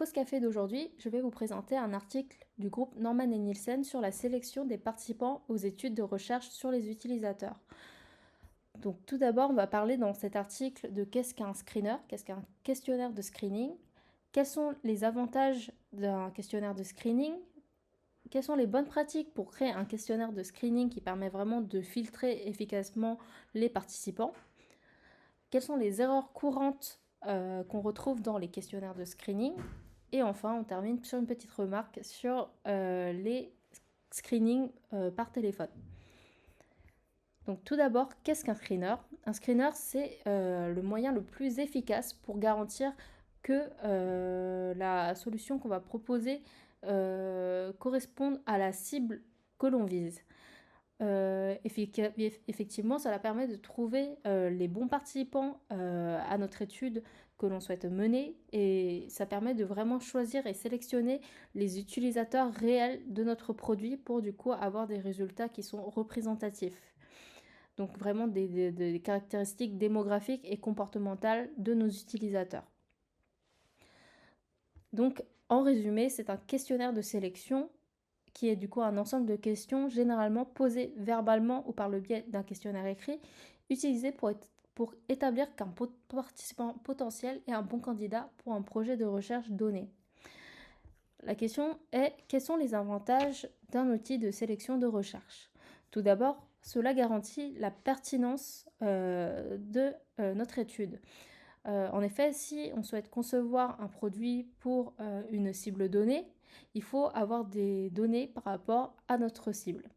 pause café d'aujourd'hui, je vais vous présenter un article du groupe Norman et Nielsen sur la sélection des participants aux études de recherche sur les utilisateurs. Donc tout d'abord, on va parler dans cet article de qu'est-ce qu'un screener, qu'est-ce qu'un questionnaire de screening, quels sont les avantages d'un questionnaire de screening, quelles sont les bonnes pratiques pour créer un questionnaire de screening qui permet vraiment de filtrer efficacement les participants, quelles sont les erreurs courantes qu'on retrouve dans les questionnaires de screening. Et enfin, on termine sur une petite remarque sur les screenings par téléphone. Donc tout d'abord, qu'est-ce qu'un screener? Un screener, c'est le moyen le plus efficace pour garantir que la solution qu'on va proposer corresponde à la cible que l'on vise. Effectivement, cela permet de trouver les bons participants à notre étude que l'on souhaite mener et ça permet de vraiment choisir et sélectionner les utilisateurs réels de notre produit pour du coup avoir des résultats qui sont représentatifs. Donc vraiment des caractéristiques démographiques et comportementales de nos utilisateurs. Donc en résumé, c'est un questionnaire de sélection qui est du coup un ensemble de questions généralement posées verbalement ou par le biais d'un questionnaire écrit, utilisé pour établir qu'un participant potentiel est un bon candidat pour un projet de recherche donné. La question est, quels sont les avantages d'un outil de sélection de recherche? Tout d'abord, cela garantit la pertinence de notre étude. En effet, si on souhaite concevoir un produit pour une cible donnée, il faut avoir des données par rapport à notre cible.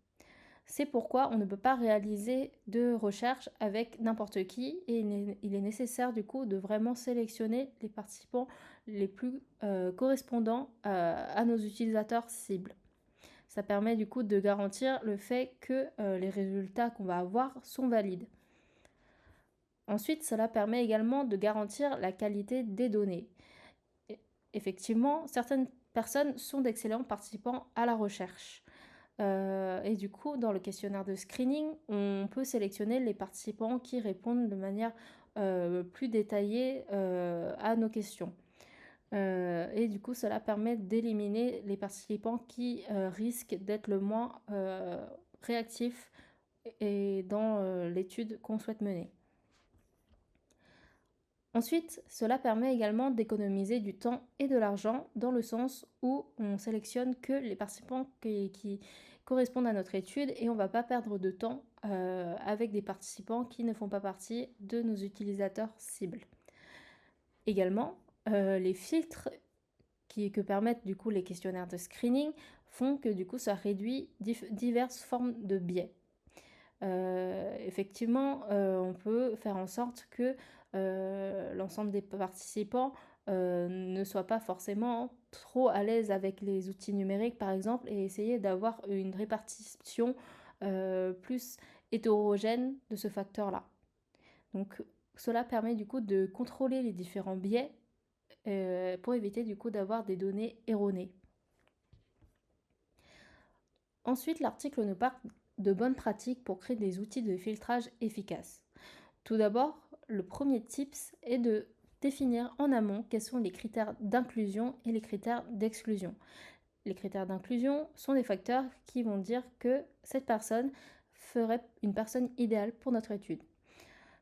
C'est pourquoi on ne peut pas réaliser de recherche avec n'importe qui et il est nécessaire du coup de vraiment sélectionner les participants les plus correspondants à nos utilisateurs cibles. Ça permet du coup de garantir le fait que les résultats qu'on va avoir sont valides. Ensuite, cela permet également de garantir la qualité des données. Effectivement, certaines personnes sont d'excellents participants à la recherche. Et du coup, dans le questionnaire de screening, on peut sélectionner les participants qui répondent de manière plus détaillée à nos questions. Et du coup, cela permet d'éliminer les participants qui risquent d'être le moins réactifs et dans l'étude qu'on souhaite mener. Ensuite, cela permet également d'économiser du temps et de l'argent dans le sens où on sélectionne que les participants qui correspondent à notre étude et on ne va pas perdre de temps avec des participants qui ne font pas partie de nos utilisateurs cibles. Également, les filtres que permettent du coup les questionnaires de screening font que du coup ça réduit diverses formes de biais. Effectivement, on peut faire en sorte que l'ensemble des participants ne soient pas forcément trop à l'aise avec les outils numériques, par exemple, et essayer d'avoir une répartition plus hétérogène de ce facteur-là. Donc, cela permet du coup de contrôler les différents biais pour éviter du coup d'avoir des données erronées. Ensuite, l'article nous parle de bonnes pratiques pour créer des outils de filtrage efficaces. Tout d'abord, le premier tips est de définir en amont quels sont les critères d'inclusion et les critères d'exclusion. Les critères d'inclusion sont des facteurs qui vont dire que cette personne ferait une personne idéale pour notre étude.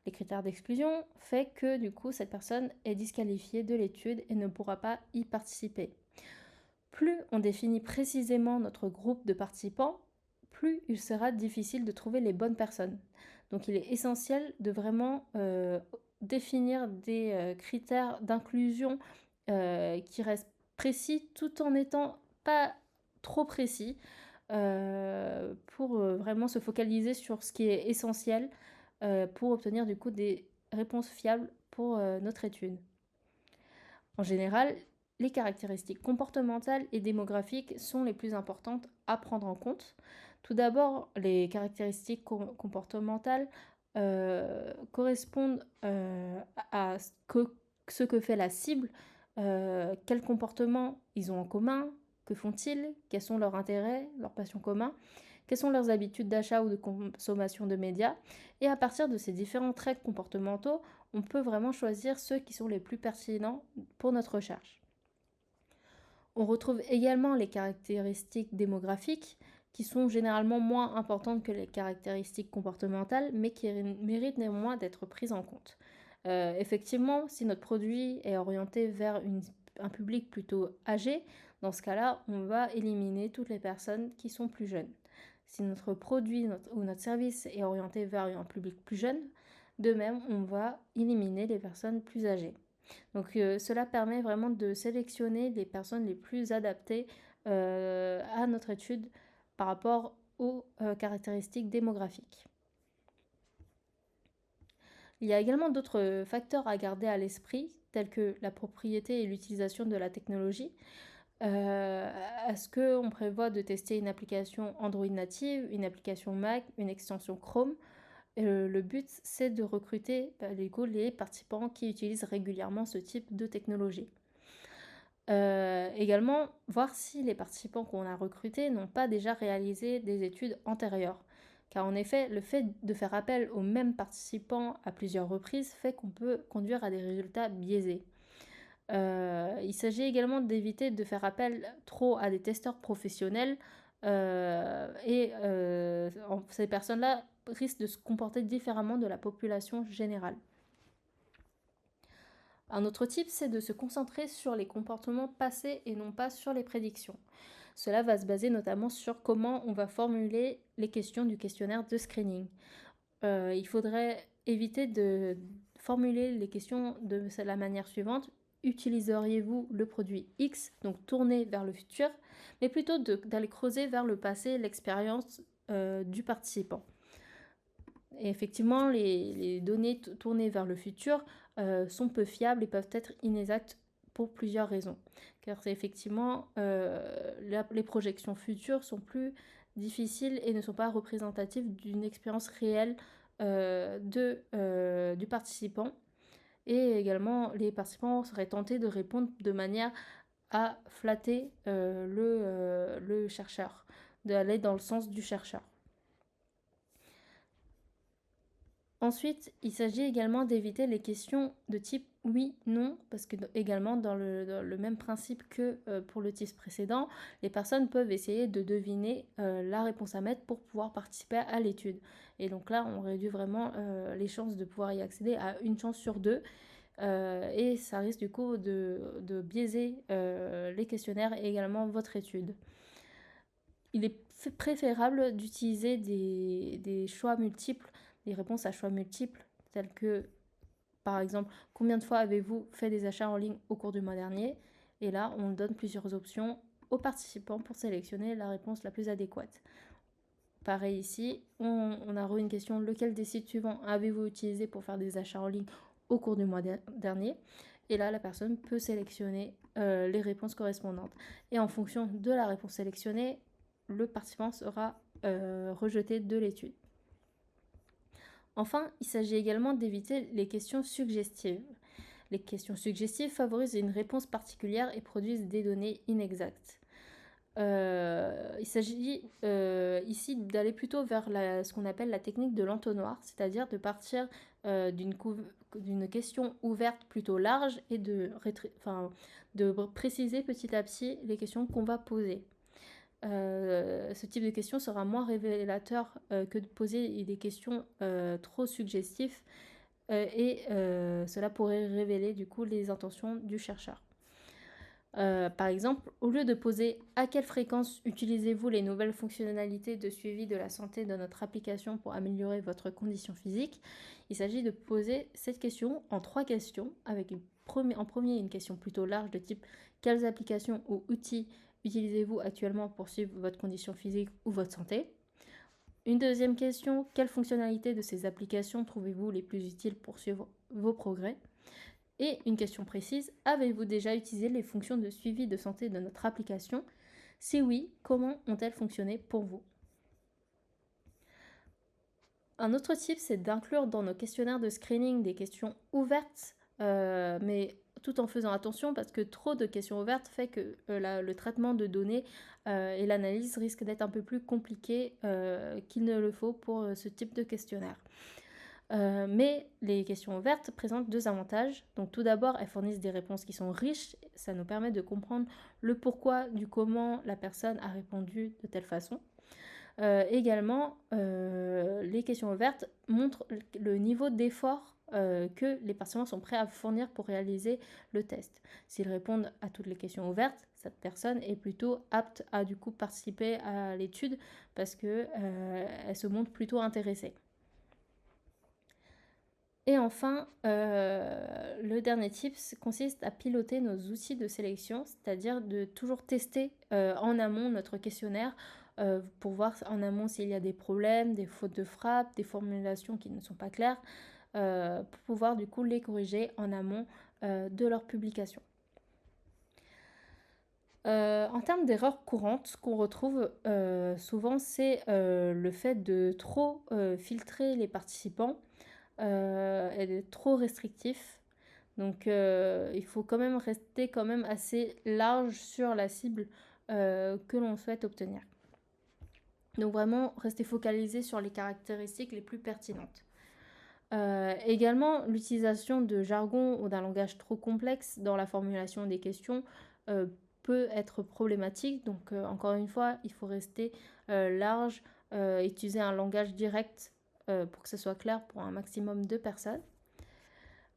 Les critères d'exclusion fait que du coup cette personne est disqualifiée de l'étude et ne pourra pas y participer. Plus on définit précisément notre groupe de participants, plus il sera difficile de trouver les bonnes personnes. Donc il est essentiel de vraiment définir des critères d'inclusion qui restent précis tout en n'étant pas trop précis pour vraiment se focaliser sur ce qui est essentiel pour obtenir du coup des réponses fiables pour notre étude. En général, les caractéristiques comportementales et démographiques sont les plus importantes à prendre en compte. Tout d'abord, les caractéristiques comportementales correspondent à ce que fait la cible, quels comportements ils ont en commun, que font-ils, quels sont leurs intérêts, leurs passions communs, quelles sont leurs habitudes d'achat ou de consommation de médias. Et à partir de ces différents traits comportementaux, on peut vraiment choisir ceux qui sont les plus pertinents pour notre recherche. On retrouve également les caractéristiques démographiques qui sont généralement moins importantes que les caractéristiques comportementales, mais qui méritent néanmoins d'être prises en compte. Effectivement, si notre produit est orienté vers un public plutôt âgé, dans ce cas-là, on va éliminer toutes les personnes qui sont plus jeunes. Si notre produit ou notre service est orienté vers un public plus jeune, de même, on va éliminer les personnes plus âgées. Donc cela permet vraiment de sélectionner les personnes les plus adaptées à notre étude par rapport aux caractéristiques démographiques. Il y a également d'autres facteurs à garder à l'esprit, tels que la propriété et l'utilisation de la technologie. Est-ce qu'on prévoit de tester une application Android native, une application Mac, une extension Chrome? Le but, c'est de recruter les participants qui utilisent régulièrement ce type de technologie. Également, voir si les participants qu'on a recrutés n'ont pas déjà réalisé des études antérieures. Car en effet, le fait de faire appel aux mêmes participants à plusieurs reprises fait qu'on peut conduire à des résultats biaisés. Il s'agit également d'éviter de faire appel trop à des testeurs professionnels ces personnes-là risquent de se comporter différemment de la population générale. Un autre type, c'est de se concentrer sur les comportements passés et non pas sur les prédictions. Cela va se baser notamment sur comment on va formuler les questions du questionnaire de screening. Il faudrait éviter de formuler les questions de la manière suivante. Utiliseriez-vous le produit X, donc tourné vers le futur, mais plutôt d'aller creuser vers le passé, l'expérience du participant. Et effectivement, les données tournées vers le futur sont peu fiables et peuvent être inexactes pour plusieurs raisons. Car c'est effectivement, les projections futures sont plus difficiles et ne sont pas représentatives d'une expérience réelle du participant. Et également, les participants seraient tentés de répondre de manière à flatter le chercheur, d'aller dans le sens du chercheur. Ensuite, il s'agit également d'éviter les questions de type oui, non, parce que également dans le même principe que pour le type précédent, les personnes peuvent essayer de deviner la réponse à mettre pour pouvoir participer à l'étude. Et donc là, on réduit vraiment les chances de pouvoir y accéder à une chance sur deux. Et ça risque du coup de biaiser les questionnaires et également votre étude. Il est préférable d'utiliser des choix multiples, des réponses à choix multiples, telles que, par exemple, combien de fois avez-vous fait des achats en ligne au cours du mois dernier? Et là, on donne plusieurs options aux participants pour sélectionner la réponse la plus adéquate. Pareil ici, on a une question, lequel des sites suivants avez-vous utilisé pour faire des achats en ligne au cours du mois dernier? Et là, la personne peut sélectionner les réponses correspondantes. Et en fonction de la réponse sélectionnée, le participant sera rejeté de l'étude. Enfin, il s'agit également d'éviter les questions suggestives. Les questions suggestives favorisent une réponse particulière et produisent des données inexactes. Il s'agit ici d'aller plutôt vers ce qu'on appelle la technique de l'entonnoir, c'est-à-dire de partir d'une question ouverte plutôt large et de préciser petit à petit les questions qu'on va poser. Ce type de question sera moins révélateur que de poser des questions trop suggestives et cela pourrait révéler du coup les intentions du chercheur. Par exemple, au lieu de poser à quelle fréquence utilisez-vous les nouvelles fonctionnalités de suivi de la santé de notre application pour améliorer votre condition physique, il s'agit de poser cette question en 3 questions, avec en premier une question plutôt large de type quelles applications ou outils utilisez-vous actuellement pour suivre votre condition physique ou votre santé? Une deuxième question, quelles fonctionnalités de ces applications trouvez-vous les plus utiles pour suivre vos progrès? Et une question précise, avez-vous déjà utilisé les fonctions de suivi de santé de notre application? Si oui, comment ont-elles fonctionné pour vous? Un autre type, c'est d'inclure dans nos questionnaires de screening des questions ouvertes, mais tout en faisant attention parce que trop de questions ouvertes fait que le traitement de données et l'analyse risquent d'être un peu plus compliqués qu'il ne le faut pour ce type de questionnaire. Mais les questions ouvertes présentent deux avantages. Donc tout d'abord, elles fournissent des réponses qui sont riches. Ça nous permet de comprendre le pourquoi du comment la personne a répondu de telle façon. Également, les questions ouvertes montrent le niveau d'effort que les participants sont prêts à fournir pour réaliser le test. S'ils répondent à toutes les questions ouvertes, cette personne est plutôt apte à du coup participer à l'étude parce qu'elle se montre plutôt intéressée. Et enfin, le dernier tip consiste à piloter nos outils de sélection, c'est-à-dire de toujours tester en amont notre questionnaire pour voir en amont s'il y a des problèmes, des fautes de frappe, des formulations qui ne sont pas claires, pour pouvoir du coup les corriger en amont de leur publication. En termes d'erreurs courantes, ce qu'on retrouve souvent, c'est le fait de trop filtrer les participants et d'être trop restrictif. Donc il faut quand même rester quand même assez large sur la cible que l'on souhaite obtenir. Donc vraiment rester focalisé sur les caractéristiques les plus pertinentes. Également, l'utilisation de jargon ou d'un langage trop complexe dans la formulation des questions peut être problématique. Donc encore une fois, il faut rester large, utiliser un langage direct pour que ce soit clair pour un maximum de personnes.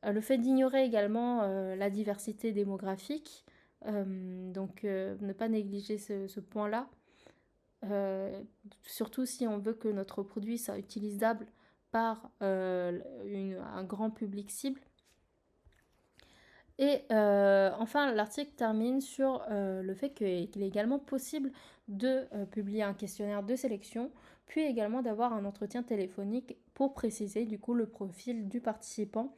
Le fait d'ignorer également la diversité démographique, donc ne pas négliger ce point-là, surtout si on veut que notre produit soit utilisable par un grand public cible. Et enfin, l'article termine sur le fait qu'il est également possible de publier un questionnaire de sélection, puis également d'avoir un entretien téléphonique pour préciser du coup le profil du participant,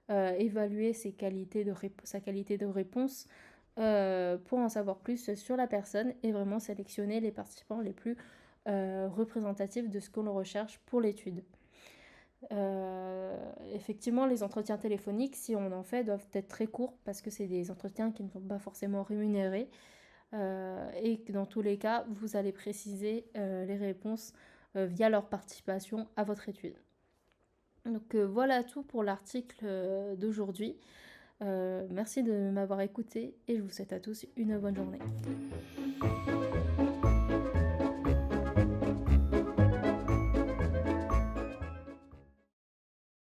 évaluer sa qualité de réponse pour en savoir plus sur la personne et vraiment sélectionner les participants les plus représentatifs de ce qu'on recherche pour l'étude. Effectivement, les entretiens téléphoniques, si on en fait, doivent être très courts parce que c'est des entretiens qui ne sont pas forcément rémunérés et que dans tous les cas, vous allez préciser les réponses via leur participation à votre étude. Donc voilà tout pour l'article d'aujourd'hui. Merci de m'avoir écouté et je vous souhaite à tous une bonne journée.